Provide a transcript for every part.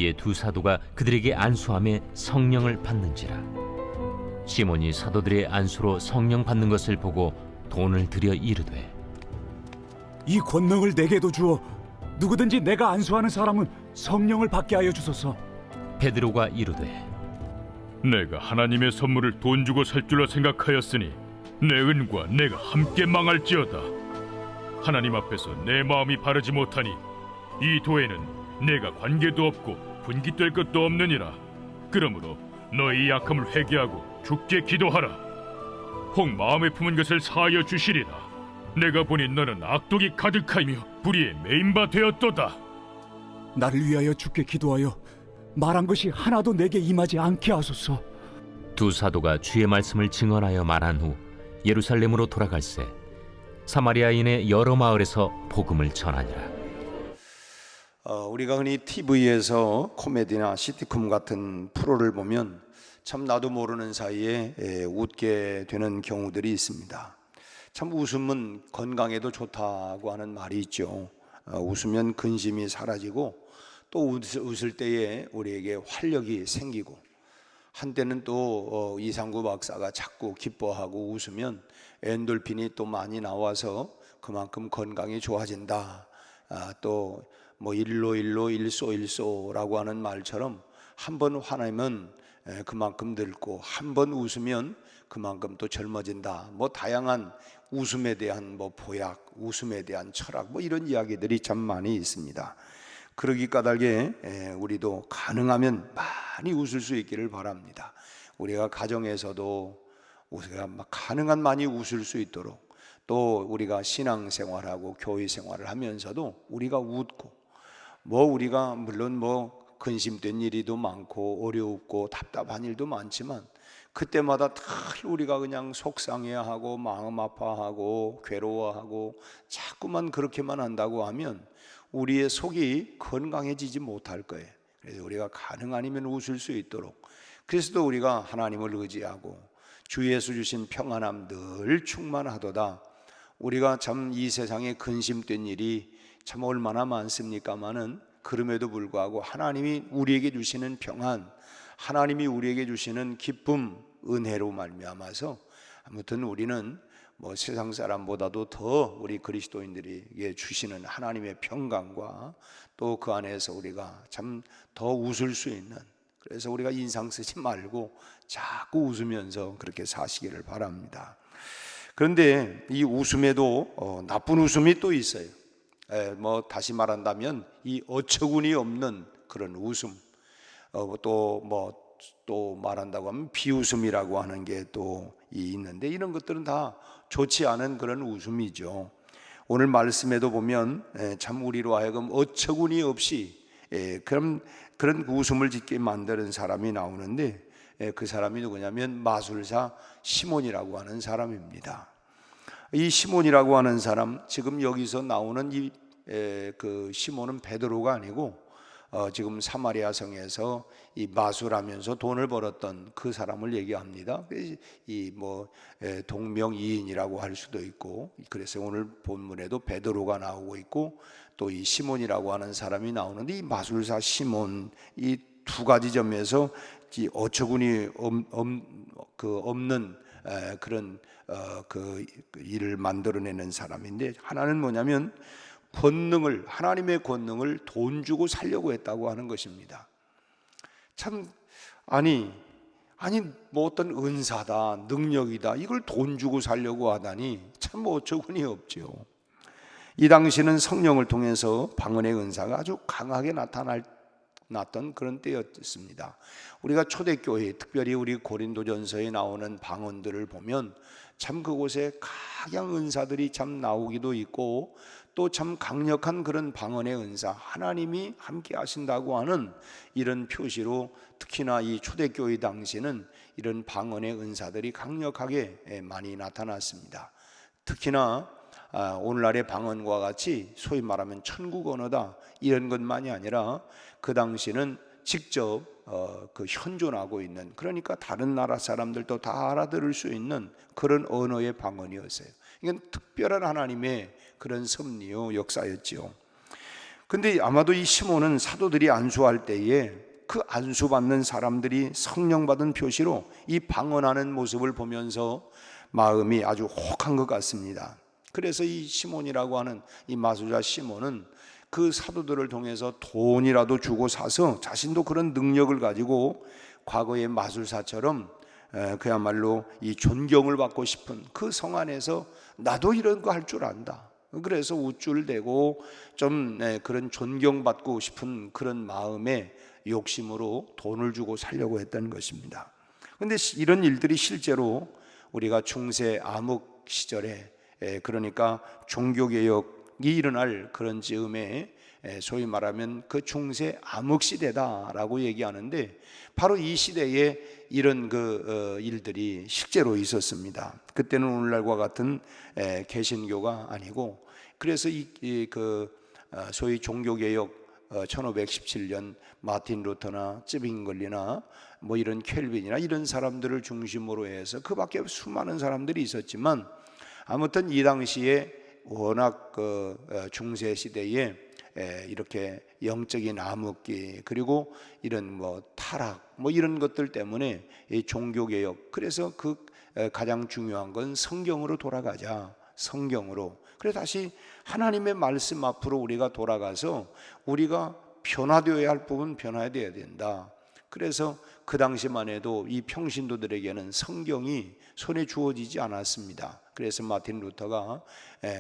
이에 두 사도가 그들에게 안수함에 성령을 받는지라. 시몬이 사도들의 안수로 성령 받는 것을 보고 돈을 들여 이르되, 이 권능을 내게도 주어 누구든지 내가 안수하는 사람은 성령을 받게 하여 주소서. 베드로가 이르되, 내가 하나님의 선물을 돈 주고 살 줄로 생각하였으니 내 은과 내가 함께 망할지어다. 하나님 앞에서 내 마음이 바르지 못하니 이 도에는 내가 관계도 없고 분깃될 것도 없느니라. 그러므로 너희 약함을 회개하고 주께 기도하라. 혹 마음에 품은 것을 사하여 주시리라. 내가 보니 너는 악독이 가득하며 불의에 매인 바 되었도다. 나를 위하여 주께 기도하여 말한 것이 하나도 내게 임하지 않게 하소서. 두 사도가 주의 말씀을 증언하여 말한 후 예루살렘으로 돌아갈새 사마리아인의 여러 마을에서 복음을 전하니라. 우리가 흔히 TV에서 코미디나 시트콤 같은 프로를 보면 참 나도 모르는 사이에 웃게 되는 경우들이 있습니다. 참 웃음은 건강에도 좋다고 하는 말이 있죠. 웃으면 근심이 사라지고 또 웃을 때에 우리에게 활력이 생기고, 한때는 또 이상구 박사가 자꾸 기뻐하고 웃으면 엔돌핀이 또 많이 나와서 그만큼 건강이 좋아진다. 또 뭐 일로 일소라고 하는 말처럼 한 번 화내면 그만큼 늙고 한 번 웃으면 그만큼 또 젊어진다. 뭐 다양한 웃음에 대한 뭐 보약, 웃음에 대한 철학, 뭐 이런 이야기들이 참 많이 있습니다. 그러기 까닭에 우리도 가능하면 많이 웃을 수 있기를 바랍니다. 우리가 가정에서도 우리가 가능한 많이 웃을 수 있도록, 또 우리가 신앙생활하고 교회생활을 하면서도 우리가 웃고, 뭐 우리가 물론 뭐 근심된 일이도 많고 어렵고 답답한 일도 많지만 그때마다 다 우리가 그냥 속상해하고 마음 아파하고 괴로워하고 자꾸만 그렇게만 한다고 하면 우리의 속이 건강해지지 못할 거예요. 그래서 우리가 가능 아니면 웃을 수 있도록, 그래서도 우리가 하나님을 의지하고 주 예수 주신 평안함 늘 충만하도다. 우리가 참 이 세상에 근심된 일이 참 얼마나 많습니까마는, 그럼에도 불구하고 하나님이 우리에게 주시는 평안, 하나님이 우리에게 주시는 기쁨, 은혜로 말미암아서 아무튼 우리는 뭐 세상 사람보다도 더 우리 그리스도인들에게 주시는 하나님의 평강과 또 그 안에서 우리가 참 더 웃을 수 있는, 그래서 우리가 인상 쓰지 말고 자꾸 웃으면서 그렇게 사시기를 바랍니다. 그런데 이 웃음에도 나쁜 웃음이 또 있어요. 뭐 다시 말한다면 이 어처구니 없는 그런 웃음, 또 말한다고 하면 비웃음이라고 하는 게 또 있는데, 이런 것들은 다 좋지 않은 그런 웃음이죠. 오늘 말씀에도 보면 참 우리로 하여금 어처구니 없이 그런 웃음을 짓게 만드는 사람이 나오는데, 그 사람이 누구냐면 마술사 시몬이라고 하는 사람입니다. 이 시몬이라고 하는 사람, 지금 여기서 나오는 그 시몬은 베드로가 아니고 지금 사마리아 성에서 이 마술하면서 돈을 벌었던 그 사람을 얘기합니다. 이 뭐 동명이인이라고 할 수도 있고, 그래서 오늘 본문에도 베드로가 나오고 있고 또 이 시몬이라고 하는 사람이 나오는데, 이 마술사 시몬, 이 두 가지 점에서 이 어처구니 없는 그런 그 일을 만들어내는 사람인데, 하나는 뭐냐면 하나님의 권능을 돈 주고 살려고 했다고 하는 것입니다. 참 아니 뭐 어떤 은사다, 능력이다, 이걸 돈 주고 살려고 하다니 참 어처구니 없죠. 이 당시는 성령을 통해서 방언의 은사가 아주 강하게 나타났던 그런 때였습니다. 우리가 초대교회, 특별히 우리 고린도전서에 나오는 방언들을 보면 참 그곳에 각양 은사들이 참 나오기도 있고, 또 참 강력한 그런 방언의 은사, 하나님이 함께 하신다고 하는 이런 표시로 특히나 이 초대교회 당시는 이런 방언의 은사들이 강력하게 많이 나타났습니다. 특히나 오늘날의 방언과 같이 소위 말하면 천국 언어다 이런 것만이 아니라 그 당시는 직접 그 현존하고 있는, 그러니까 다른 나라 사람들도 다 알아들을 수 있는 그런 언어의 방언이었어요. 이건 특별한 하나님의 그런 섭리요 역사였지요. 근데 아마도 이 시몬은 사도들이 안수할 때에 그 안수받는 사람들이 성령 받은 표시로 이 방언하는 모습을 보면서 마음이 아주 혹한 것 같습니다. 그래서 이 시몬이라고 하는 이 마술자 시몬은 그 사도들을 통해서 돈이라도 주고 사서 자신도 그런 능력을 가지고 과거의 마술사처럼 그야말로 이 존경을 받고 싶은 그 성 안에서 나도 이런 거 할 줄 안다. 그래서 우쭐대고 좀 그런 존경받고 싶은 그런 마음에 욕심으로 돈을 주고 살려고 했던 것입니다. 그런데 이런 일들이 실제로 우리가 중세 암흑 시절에, 그러니까 종교개혁이 일어날 그런 즈음에 소위 말하면 그 중세 암흑 시대다라고 얘기하는데, 바로 이 시대에 이런 일들이 실제로 있었습니다. 그때는 오늘날과 같은 개신교가 아니고, 그래서 소위 종교개혁 1517년 마틴 루터나 쯔빙글리나 뭐 이런 켈빈이나 이런 사람들을 중심으로 해서 그 밖에 수많은 사람들이 있었지만, 아무튼 이 당시에 워낙 중세 시대에 이렇게 영적인 암흑기, 그리고 이런 뭐 타락 뭐 이런 것들 때문에 이 종교개혁, 그래서 가장 중요한 건 성경으로 돌아가자. 성경으로. 그래서 다시 하나님의 말씀 앞으로 우리가 돌아가서 우리가 변화되어야 할 부분 변화되어야 된다. 그래서 그 당시만 해도 이 평신도들에게는 성경이 손에 주어지지 않았습니다. 그래서 마틴 루터가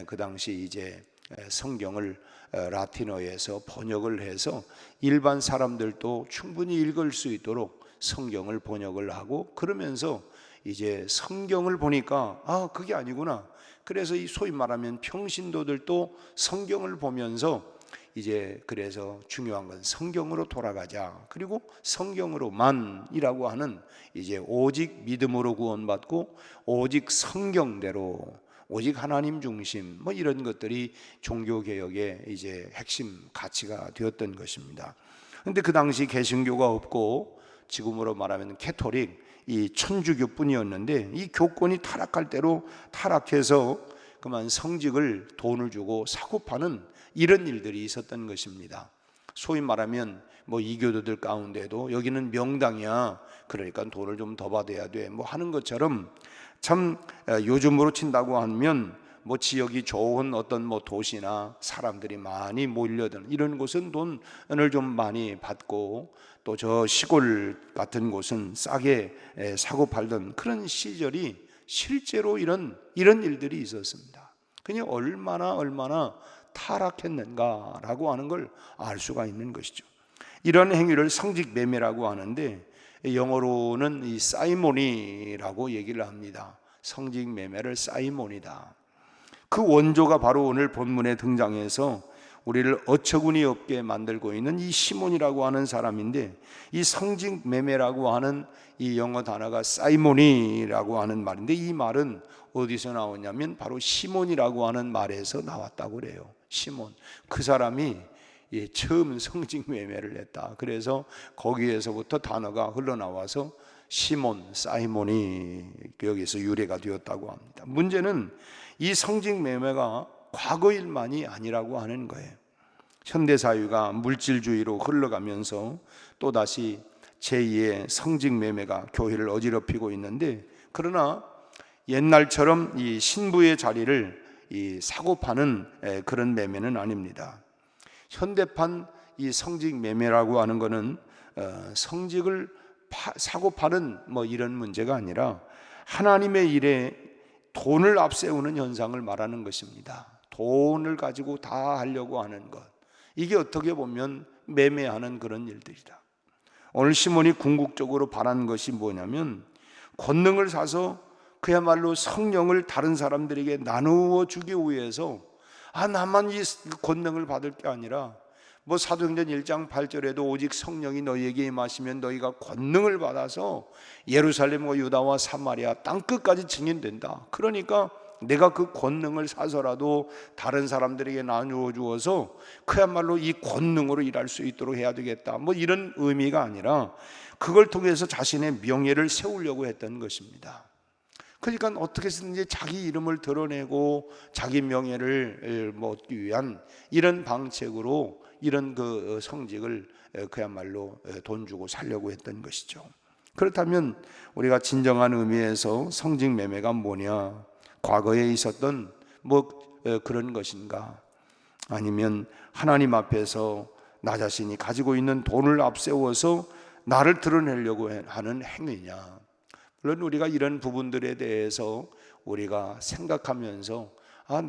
그 당시 이제 성경을 라틴어에서 번역을 해서 일반 사람들도 충분히 읽을 수 있도록 성경을 번역을 하고, 그러면서 이제 성경을 보니까 그게 아니구나. 그래서 이 소위 말하면 평신도들도 성경을 보면서 이제 그래서 중요한 건 성경으로 돌아가자. 그리고 성경으로만이라고 하는, 이제 오직 믿음으로 구원받고 오직 성경대로, 오직 하나님 중심, 뭐 이런 것들이 종교개혁의 이제 핵심 가치가 되었던 것입니다. 그런데 그 당시 개신교가 없고 지금으로 말하면 캐토릭, 이 천주교뿐이었는데, 이 교권이 타락할 대로 타락해서 그만 성직을 돈을 주고 사고 파는 이런 일들이 있었던 것입니다. 소위 말하면 뭐 이교도들 가운데도 여기는 명당이야, 그러니까 돈을 좀 더 받아야 돼, 뭐 하는 것처럼, 참 요즘으로 친다고 하면 뭐 지역이 좋은 어떤 뭐 도시나 사람들이 많이 몰려드는 이런 곳은 돈을 좀 많이 받고, 또 저 시골 같은 곳은 싸게 사고 팔던 그런 시절이 실제로 이런 일들이 있었습니다. 그냥 얼마나 타락했는가라고 하는 걸 알 수가 있는 것이죠. 이런 행위를 성직 매매라고 하는데, 영어로는 이 사이모니라고 얘기를 합니다. 성직 매매를 사이모니다. 그 원조가 바로 오늘 본문에 등장해서 우리를 어처구니 없게 만들고 있는 이 시몬이라고 하는 사람인데, 이 성직 매매라고 하는 이 영어 단어가 사이모니라고 하는 말인데, 이 말은 어디서 나오냐면 바로 시몬이라고 하는 말에서 나왔다고 그래요. 시몬, 그 사람이 처음 성직 매매를 했다. 그래서 거기에서부터 단어가 흘러나와서 시몬, 사이몬이 여기서 유래가 되었다고 합니다. 문제는 이 성직 매매가 과거 일만이 아니라고 하는 거예요. 현대사회가 물질주의로 흘러가면서 또다시 제2의 성직 매매가 교회를 어지럽히고 있는데, 그러나 옛날처럼 이 신부의 자리를 사고 파는 그런 매매는 아닙니다. 현대판 이 성직 매매라고 하는 것은 성직을 사고 파는 뭐 이런 문제가 아니라 하나님의 일에 돈을 앞세우는 현상을 말하는 것입니다. 돈을 가지고 다 하려고 하는 것, 이게 어떻게 보면 매매하는 그런 일들이다. 오늘 시몬이 궁극적으로 바라는 것이 뭐냐면, 권능을 사서 그야말로 성령을 다른 사람들에게 나누어 주기 위해서 나만 이 권능을 받을 게 아니라, 뭐 사도행전 1장 8절에도 오직 성령이 너희에게 임하시면 너희가 권능을 받아서 예루살렘과 유다와 사마리아 땅끝까지 증인된다. 그러니까 내가 그 권능을 사서라도 다른 사람들에게 나누어 주어서 그야말로 이 권능으로 일할 수 있도록 해야 되겠다, 뭐 이런 의미가 아니라 그걸 통해서 자신의 명예를 세우려고 했던 것입니다. 그러니까 어떻게 해서든지 자기 이름을 드러내고 자기 명예를 얻기 위한 이런 방책으로 이런 그 성직을 그야말로 돈 주고 살려고 했던 것이죠. 그렇다면 우리가 진정한 의미에서 성직 매매가 뭐냐? 과거에 있었던 그런 것인가? 아니면 하나님 앞에서 나 자신이 가지고 있는 돈을 앞세워서 나를 드러내려고 하는 행위냐? 물론 우리가 이런 부분들에 대해서 우리가 생각하면서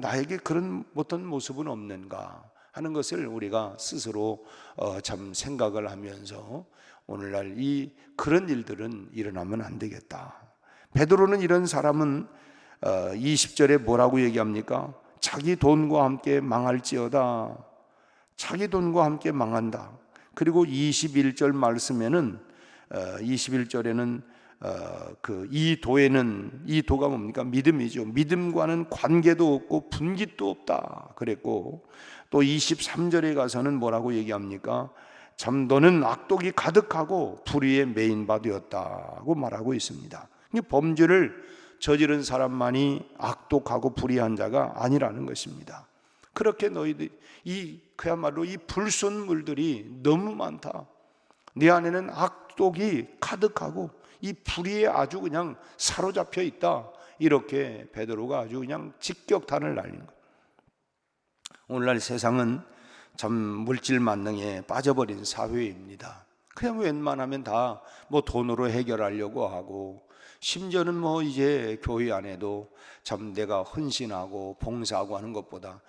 나에게 그런 어떤 모습은 없는가 하는 것을 우리가 스스로 참 생각을 하면서 오늘날 그런 일들은 일어나면 안 되겠다. 베드로는 이런 사람은 20절에 뭐라고 얘기합니까? 자기 돈과 함께 망할지어다. 자기 돈과 함께 망한다. 그리고 21절 말씀에는 21절에는 이 도가 뭡니까? 믿음이죠. 믿음과는 관계도 없고 분깃도 없다 그랬고, 또 23절에 가서는 뭐라고 얘기합니까? 참 너는 악독이 가득하고 불의에 메인 바 되었다고 말하고 있습니다. 범죄를 저지른 사람만이 악독하고 불의한 자가 아니라는 것입니다. 그렇게 너희들 그야말로 이 불순물들이 너무 많다. 네 안에는 악독이 가득하고 이 불의에 아주 그냥 사로잡혀 있다. 이렇게 베드로가 아주 그냥 직격탄을 날린 거예요. 오늘날 세상은 참 물질 만능에 빠져버린 사회입니다. 그냥 웬만하면 다 돈으로 해결하려고 하고, 심지어는 이제 교회 안에도 참 내가 헌신하고 봉사하고 하는 것보다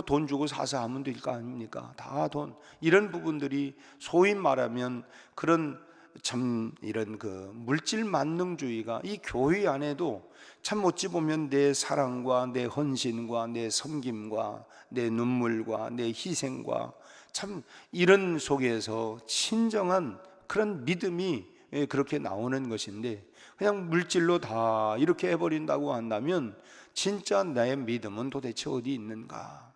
돈 주고 사서 하면 될 거 아닙니까? 다 돈, 이런 부분들이 소위 말하면 그런 참 이런 그 물질 만능주의가 이 교회 안에도 참 어찌 보면 내 사랑과 내 헌신과 내 섬김과 내 눈물과 내 희생과 참 이런 속에서 진정한 그런 믿음이 그렇게 나오는 것인데, 그냥 물질로 다 이렇게 해버린다고 한다면 진짜 나의 믿음은 도대체 어디 있는가?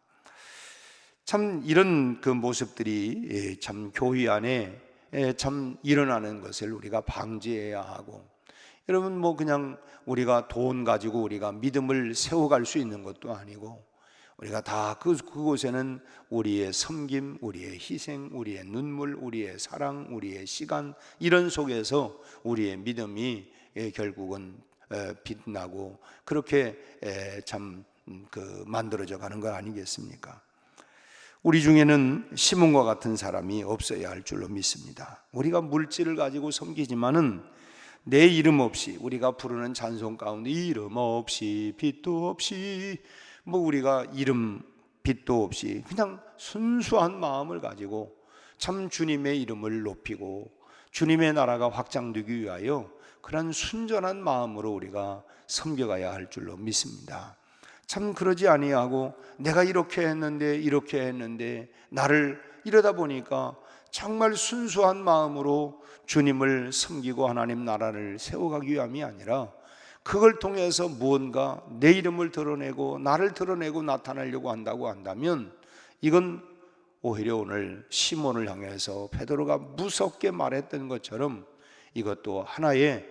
참 이런 그 모습들이 참 교회 안에 참 일어나는 것을 우리가 방지해야 하고, 여러분 그냥 우리가 돈 가지고 우리가 믿음을 세워갈 수 있는 것도 아니고, 우리가 다 그곳에는 우리의 섬김, 우리의 희생, 우리의 눈물, 우리의 사랑, 우리의 시간, 이런 속에서 우리의 믿음이 결국은 빛나고 그렇게 참 만들어져 가는 거 아니겠습니까? 우리 중에는 시몬과 같은 사람이 없어야 할 줄로 믿습니다. 우리가 물질을 가지고 섬기지만은 내 이름 없이, 우리가 부르는 찬송 가운데 이름 없이 빛도 없이, 우리가 이름 빛도 없이 그냥 순수한 마음을 가지고 참 주님의 이름을 높이고 주님의 나라가 확장되기 위하여 그런 순전한 마음으로 우리가 섬겨가야 할 줄로 믿습니다. 참 그러지 아니하고 내가 이렇게 했는데 나를 이러다 보니까 정말 순수한 마음으로 주님을 섬기고 하나님 나라를 세워가기 위함이 아니라 그걸 통해서 무언가 내 이름을 드러내고 나를 드러내고 나타나려고 한다고 한다면, 이건 오히려 오늘 시몬을 향해서 베드로가 무섭게 말했던 것처럼 이것도 하나의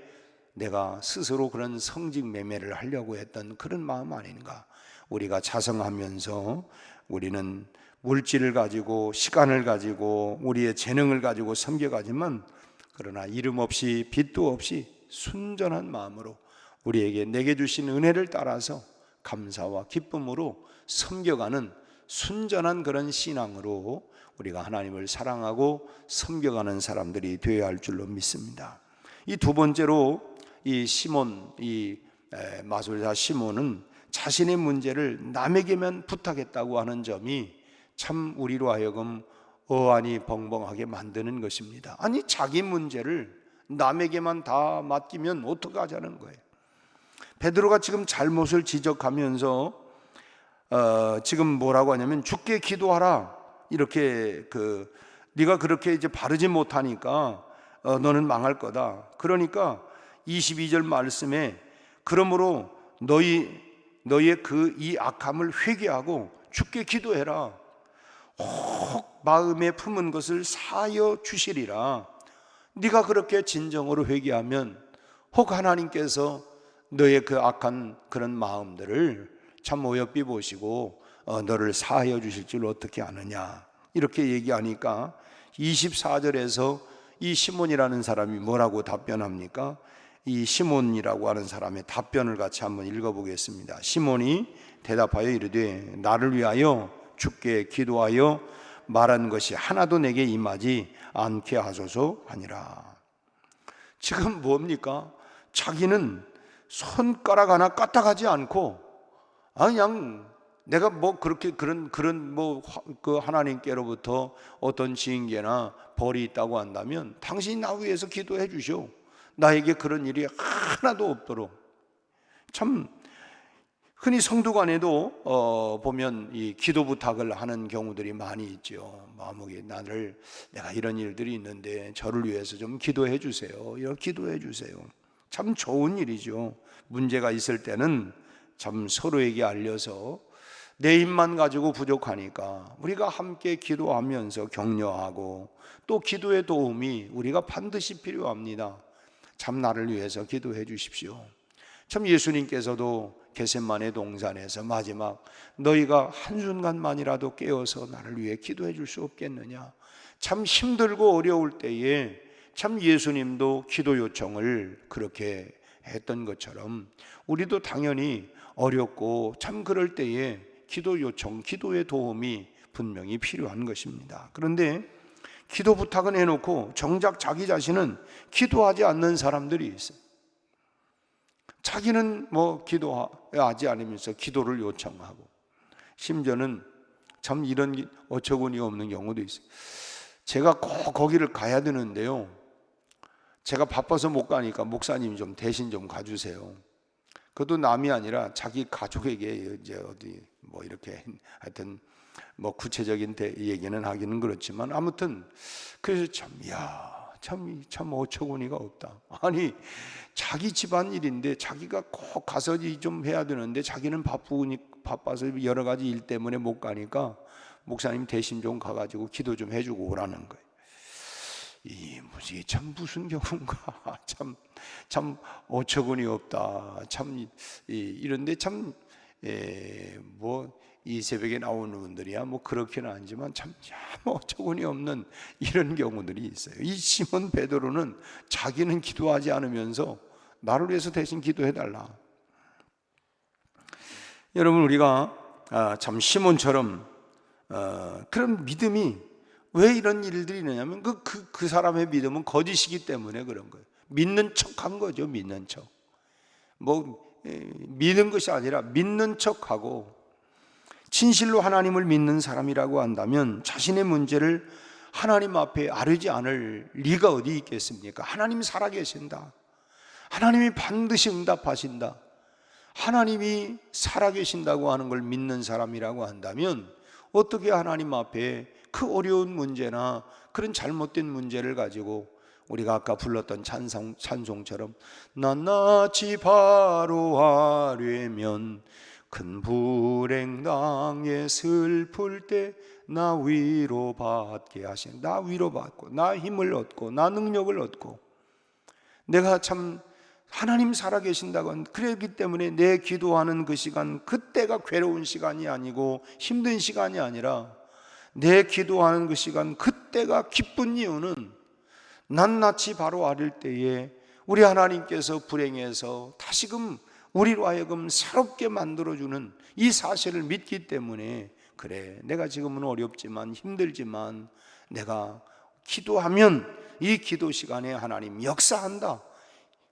내가 스스로 그런 성직 매매를 하려고 했던 그런 마음 아닌가. 우리가 자성하면서 우리는 물질을 가지고 시간을 가지고 우리의 재능을 가지고 섬겨가지만, 그러나 이름 없이 빛도 없이 순전한 마음으로 우리에게 내게 주신 은혜를 따라서 감사와 기쁨으로 섬겨가는 순전한 그런 신앙으로 우리가 하나님을 사랑하고 섬겨가는 사람들이 되어야 할 줄로 믿습니다. 이 두 번째로 이 시몬, 이 마술사 시몬은 자신의 문제를 남에게만 부탁했다고 하는 점이 참 우리로 하여금 어안이 벙벙하게 만드는 것입니다. 아니 자기 문제를 남에게만 다 맡기면 어떡하자는 거예요. 베드로가 지금 잘못을 지적하면서 지금 뭐라고 하냐면 주께 기도하라, 이렇게 네가 그렇게 이제 바르지 못하니까 너는 망할 거다. 그러니까 22절 말씀에 그러므로 너희의 이 악함을 회개하고 주께 기도해라. 혹 마음에 품은 것을 사하여 주시리라. 네가 그렇게 진정으로 회개하면 혹 하나님께서 너의 그 악한 그런 마음들을 참 어여삐 보시고 너를 사하여 주실 줄 어떻게 아느냐. 이렇게 얘기하니까 24절에서 이 시몬이라는 사람이 뭐라고 답변합니까? 이 시몬이라고 하는 사람의 답변을 같이 한번 읽어보겠습니다. 시몬이 대답하여 이르되 나를 위하여 주께 기도하여 말한 것이 하나도 내게 임하지 않게 하소서 하니라. 지금 뭡니까? 자기는 손가락 하나 까딱하지 않고 그냥 내가 뭐 그렇게 그런 그 하나님께로부터 어떤 징계나 벌이 있다고 한다면 당신이 나 위해서 기도해 주시오. 나에게 그런 일이 하나도 없도록. 참 흔히 성도간에도 보면 이 기도 부탁을 하는 경우들이 많이 있죠. 마음속에 내가 이런 일들이 있는데 저를 위해서 좀 기도해 주세요. 이렇게 기도해 주세요. 참 좋은 일이죠. 문제가 있을 때는 참 서로에게 알려서 내 힘만 가지고 부족하니까 우리가 함께 기도하면서 격려하고 또 기도의 도움이 우리가 반드시 필요합니다. 참 나를 위해서 기도해 주십시오. 참 예수님께서도 겟세마네 동산에서 마지막 너희가 한순간만이라도 깨어서 나를 위해 기도해 줄 수 없겠느냐. 참 힘들고 어려울 때에 참 예수님도 기도 요청을 그렇게 했던 것처럼 우리도 당연히 어렵고 참 그럴 때에 기도 요청, 기도의 도움이 분명히 필요한 것입니다. 그런데 기도 부탁은 해놓고 정작 자기 자신은 기도하지 않는 사람들이 있어요. 자기는 뭐 기도하지 않으면서 기도를 요청하고 심지어는 참 이런 어처구니 없는 경우도 있어요. 제가 꼭 거기를 가야 되는데요, 제가 바빠서 못 가니까 목사님 좀 대신 좀 가주세요. 그것도 남이 아니라 자기 가족에게 이제 어디 뭐 이렇게 하여튼 뭐 구체적인 얘기는 하기는 그렇지만 아무튼 그래서 참 어처구니가 없다. 아니 자기 집안 일인데 자기가 꼭 가서 좀 해야 되는데 자기는 바빠서 여러 가지 일 때문에 못 가니까 목사님 대신 좀 가가지고 기도 좀 해주고 오라는 거예요. 이게 참 무슨 경우인가. 참 어처구니 없다. 참 이런데 참 뭐 이 새벽에 나오는 분들이야 뭐 그렇게는 아니지만 참 어처구니 없는 이런 경우들이 있어요. 이 시몬 베드로는 자기는 기도하지 않으면서 나를 위해서 대신 기도해 달라. 여러분 우리가 참 시몬처럼 그런 믿음이 왜 이런 일들이 있느냐면 그 사람의 믿음은 거짓이기 때문에 그런 거예요. 믿는 척한 거죠. 믿는 척. 믿는 것이 아니라 믿는 척하고 진실로 하나님을 믿는 사람이라고 한다면 자신의 문제를 하나님 앞에 아뢰지 않을 리가 어디 있겠습니까? 하나님이 살아계신다. 하나님이 반드시 응답하신다. 하나님이 살아계신다고 하는 걸 믿는 사람이라고 한다면 어떻게 하나님 앞에 그 어려운 문제나 그런 잘못된 문제를 가지고 우리가 아까 불렀던 찬송처럼 낱낱이 바로하려면 큰 불행 당해 슬플 때 나 위로받게 하신, 나 위로받고 나 힘을 얻고 나 능력을 얻고 내가 참 하나님 살아계신다고 하는, 그렇기 때문에 내 기도하는 그 시간, 그때가 괴로운 시간이 아니고 힘든 시간이 아니라 내 기도하는 그 시간, 그때가 기쁜 이유는 낱낱이 바로 아릴 때에 우리 하나님께서 불행해서 다시금 우리로 하여금 새롭게 만들어주는 이 사실을 믿기 때문에 그래, 내가 지금은 어렵지만 힘들지만 내가 기도하면 이 기도 시간에 하나님 역사한다.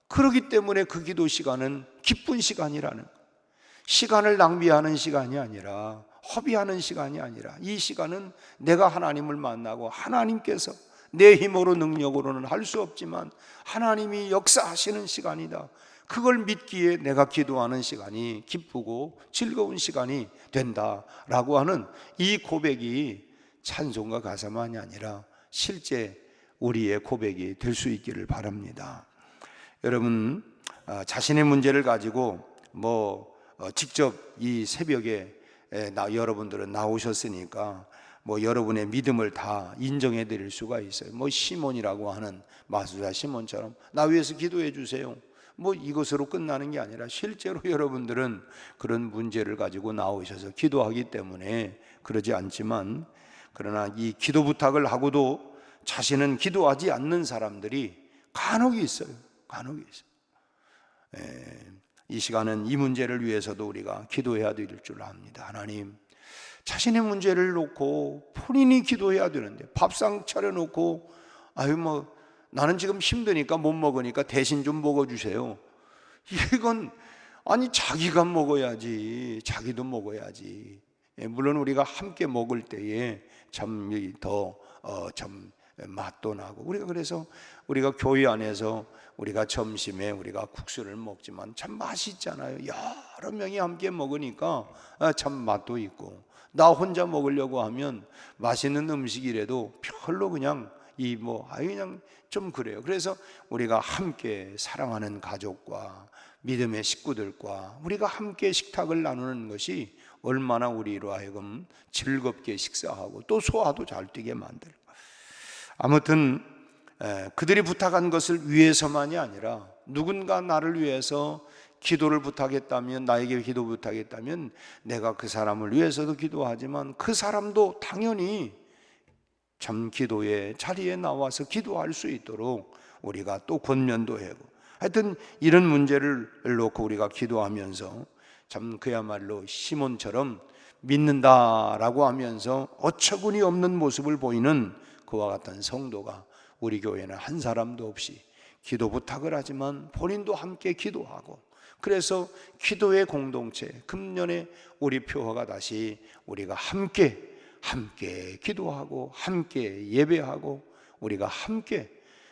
그렇기 때문에 그 기도 시간은 기쁜 시간이라는, 시간을 낭비하는 시간이 아니라 허비하는 시간이 아니라 이 시간은 내가 하나님을 만나고 하나님께서 내 힘으로 능력으로는 할 수 없지만 하나님이 역사하시는 시간이다. 그걸 믿기에 내가 기도하는 시간이 기쁘고 즐거운 시간이 된다라고 하는 이 고백이 찬송과 가사만이 아니라 실제 우리의 고백이 될 수 있기를 바랍니다. 여러분 자신의 문제를 가지고 직접 이 새벽에 여러분들은 나오셨으니까 여러분의 믿음을 다 인정해 드릴 수가 있어요. 시몬이라고 하는 마술사 시몬처럼 나 위해서 기도해 주세요. 이것으로 끝나는 게 아니라 실제로 여러분들은 그런 문제를 가지고 나오셔서 기도하기 때문에 그러지 않지만 그러나 이 기도 부탁을 하고도 자신은 기도하지 않는 사람들이 간혹 있어요. 간혹 있어요. 이 시간은 이 문제를 위해서도 우리가 기도해야 될 줄 압니다. 하나님, 자신의 문제를 놓고 본인이 기도해야 되는데 밥상 차려놓고 나는 지금 힘드니까 못 먹으니까 대신 좀 먹어주세요. 이건 아니 자기가 먹어야지. 자기도 먹어야지. 물론 우리가 함께 먹을 때에 참 맛도 나고 우리가 그래서 우리가 교회 안에서 우리가 점심에 우리가 국수를 먹지만 참 맛있잖아요. 여러 명이 함께 먹으니까 참 맛도 있고 나 혼자 먹으려고 하면 맛있는 음식이라도 별로 그냥 그냥 좀 그래요. 그래서 우리가 함께 사랑하는 가족과 믿음의 식구들과 우리가 함께 식탁을 나누는 것이 얼마나 우리로 하여금 즐겁게 식사하고 또 소화도 잘 되게 만들고, 아무튼 그들이 부탁한 것을 위해서만이 아니라 누군가 나를 위해서 기도를 부탁했다면, 나에게 기도 부탁했다면 내가 그 사람을 위해서도 기도하지만 그 사람도 당연히 참 기도의 자리에 나와서 기도할 수 있도록 우리가 또 권면도 하고, 하여튼 이런 문제를 놓고 우리가 기도하면서 참 그야말로 시몬처럼 믿는다라고 하면서 어처구니 없는 모습을 보이는 그와 같은 성도가 우리 교회는 한 사람도 없이 기도 부탁을 하지만 본인도 함께 기도하고, 그래서 기도의 공동체, 금년에 우리 표어가 다시 우리가 함께 기도하고 함께 예배하고 우리가 함께,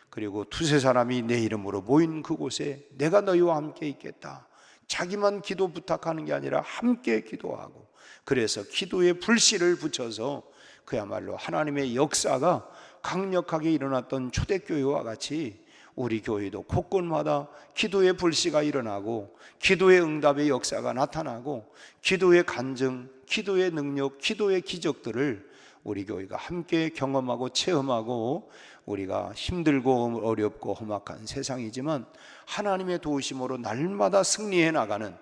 그리고 두세 사람이 내 이름으로 모인 그곳에 내가 너희와 함께 있겠다. 자기만 기도 부탁하는 게 아니라 함께 기도하고, 그래서 기도의 불씨를 붙여서 그야말로 하나님의 역사가 강력하게 일어났던 초대교회와 같이 우리 교회도 곳곳마다 기도의 불씨가 일어나고 기도의 응답의 역사가 나타나고 기도의 간증, 기도의 능력, 기도의 기적들을 우리 교회가 함께 경험하고 체험하고, 우리가 힘들고 어렵고 험악한 세상이지만 하나님의 도우심으로 날마다 승리해 나가는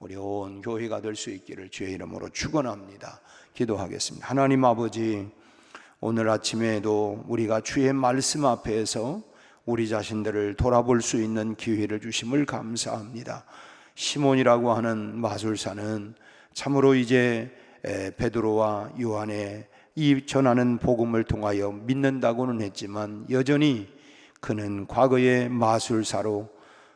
우리 온 교회가 될 수 있기를 주의 이름으로 축원합니다. 기도하겠습니다. 하나님 아버지, 오늘 아침에도 우리가 주의 말씀 앞에서 우리 자신들을 돌아볼 수 있는 기회를 주심을 감사합니다. 시몬이라고 하는 마술사는 참으로 이제 베드로와 요한의 이 전하는 복음을 통하여 믿는다고는 했지만 여전히 그는 과거의 마술사로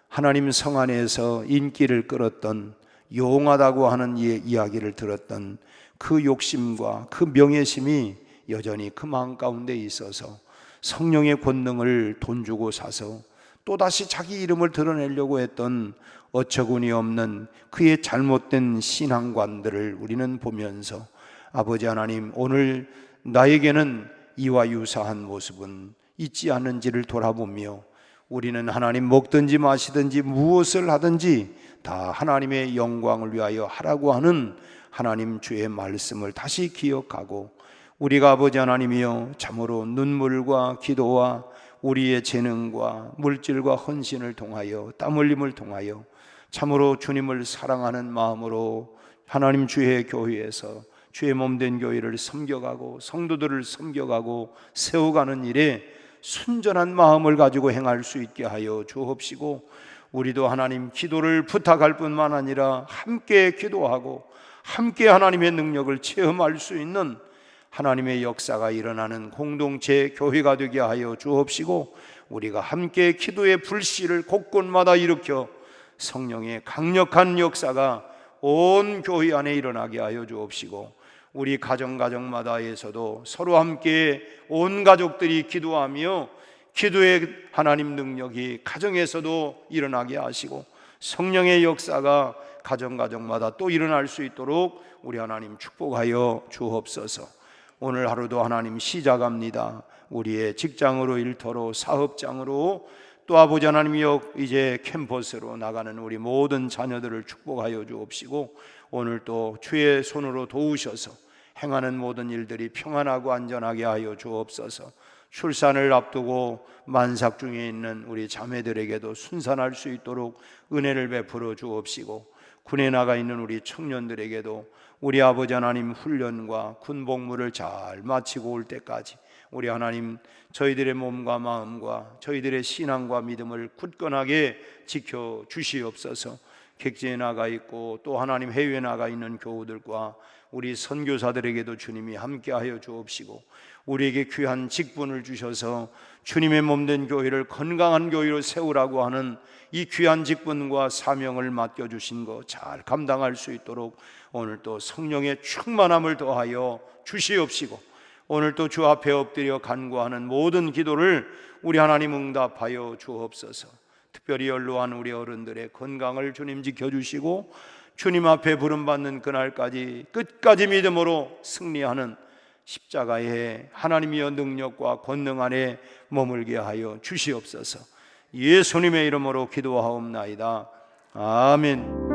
하나님 성 안에서 인기를 끌었던, 용하다고 하는 이야기를 들었던 그 욕심과 그 명예심이 여전히 그 마음 가운데 있어서 성령의 권능을 돈 주고 사서 또다시 자기 이름을 드러내려고 했던 어처구니 없는 그의 잘못된 신앙관들을 우리는 보면서, 아버지 하나님, 오늘 나에게는 이와 유사한 모습은 있지 않은지를 돌아보며 우리는 하나님 먹든지 마시든지 무엇을 하든지 다 하나님의 영광을 위하여 하라고 하는 하나님 주의 말씀을 다시 기억하고, 우리가 아버지 하나님이여 참으로 눈물과 기도와 우리의 재능과 물질과 헌신을 통하여 땀 흘림을 통하여 참으로 주님을 사랑하는 마음으로 하나님 주의 교회에서 주의 몸된 교회를 섬겨가고 성도들을 섬겨가고 세워가는 일에 순전한 마음을 가지고 행할 수 있게 하여 주옵시고, 우리도 하나님 기도를 부탁할 뿐만 아니라 함께 기도하고 함께 하나님의 능력을 체험할 수 있는 하나님의 역사가 일어나는 공동체 교회가 되게 하여 주옵시고, 우리가 함께 기도의 불씨를 곳곳마다 일으켜 성령의 강력한 역사가 온 교회 안에 일어나게 하여 주옵시고, 우리 가정마다에서도 서로 함께 온 가족들이 기도하며 기도의 하나님 능력이 가정에서도 일어나게 하시고 성령의 역사가 가정마다 또 일어날 수 있도록 우리 하나님 축복하여 주옵소서. 오늘 하루도 하나님 시작합니다. 우리의 직장으로, 일터로, 사업장으로, 또 아버지 하나님이여 이제 캠퍼스로 나가는 우리 모든 자녀들을 축복하여 주옵시고, 오늘 또 주의 손으로 도우셔서 행하는 모든 일들이 평안하고 안전하게 하여 주옵소서. 출산을 앞두고 만삭 중에 있는 우리 자매들에게도 순산할 수 있도록 은혜를 베풀어 주옵시고, 군에 나가 있는 우리 청년들에게도 우리 아버지 하나님 훈련과 군복무를 잘 마치고 올 때까지 우리 하나님 저희들의 몸과 마음과 저희들의 신앙과 믿음을 굳건하게 지켜 주시옵소서. 객지에 나가 있고 또 하나님 해외에 나가 있는 교우들과 우리 선교사들에게도 주님이 함께하여 주옵시고 우리에게 귀한 직분을 주셔서 주님의 몸된 교회를 건강한 교회로 세우라고 하는 이 귀한 직분과 사명을 맡겨주신 거 잘 감당할 수 있도록 오늘 또 성령의 충만함을 더하여 주시옵시고 오늘 또 주 앞에 엎드려 간구하는 모든 기도를 우리 하나님 응답하여 주옵소서. 특별히 연로한 우리 어른들의 건강을 주님 지켜주시고 주님 앞에 부름받는 그날까지 끝까지 믿음으로 승리하는 십자가의 하나님의 능력과 권능 안에 머물게 하여 주시옵소서. 예수님의 이름으로 기도하옵나이다. 아멘.